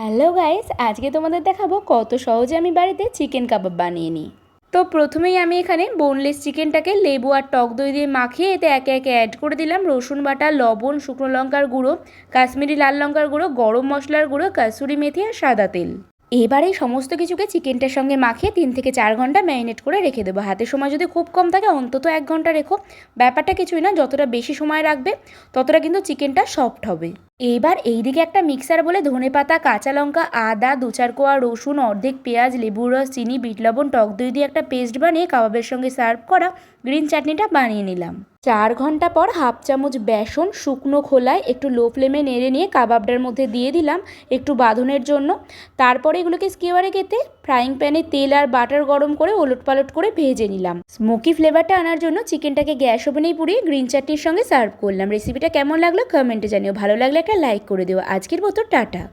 Hello guys, আজকে তোমাদের দেখাবো কত সহজে আমি বাড়িতে চিকেন কাবাব বানিয়ে নিই। তো প্রথমেই আমি এখানে বোনলেস চিকেনটাকে লেবু আর টক দই দিয়ে মাখিয়ে এতে একে একে অ্যাড করে দিলাম রসুন বাটা, লবণ, শুকনো লঙ্কার গুঁড়ো, কাশ্মীরি লাল লঙ্কার গুঁড়ো, গরম মশলার গুঁড়ো, কাসুরি মেথি আর সাদা তেল। এবার এই সমস্ত কিছুকে চিকেনটার সঙ্গে মাখিয়ে 3 থেকে 4 ঘন্টা ম্যারিনেট করে রেখে দেবো। হাতে সময় যদি খুব কম থাকে অন্তত 1 ঘন্টা রেখো। ব্যাপারটা কিছুই না, যতটা বেশি সময় রাখবে ততটা কিন্তু চিকেনটা সফট হবে। এবার এইদিকে একটা মিক্সার বলে ধনেপাতা, কাঁচা লঙ্কা, আদা, 2-4 কোয়া রসুন, অর্ধেক পেঁয়াজ, লেবুর রস, চিনি, বিট লবণ, টক দই দিয়ে একটা পেস্ট বানিয়ে কাবাবের সঙ্গে সার্ভ করা গ্রিন চাটনিটা বানিয়ে নিলাম। 4 ঘন্টা পর হাফ চামচ বেসন শুকনো খোলায় একটু লো ফ্লেমে নেড়ে নিয়ে কাবাবটার মধ্যে দিয়ে দিলাম একটু বাঁধনের জন্য। তারপরে এগুলোকে স্কিওয়ারে কেটে ফ্রাইং প্যানে তেল আর বাটার গরম করে ওলটপালট করে ভেজে নিলাম। স্মোকি ফ্লেভারটা আনার জন্য চিকেনটাকে গ্যাস ওভেনেই পুড়িয়ে গ্রিন চাটনির সঙ্গে সার্ভ করলাম। রেসিপিটা কেমন লাগলো কমেন্টে জানিও, ভালো লাগলে একটা লাইক করে দিও। আজকের মতো টাটা।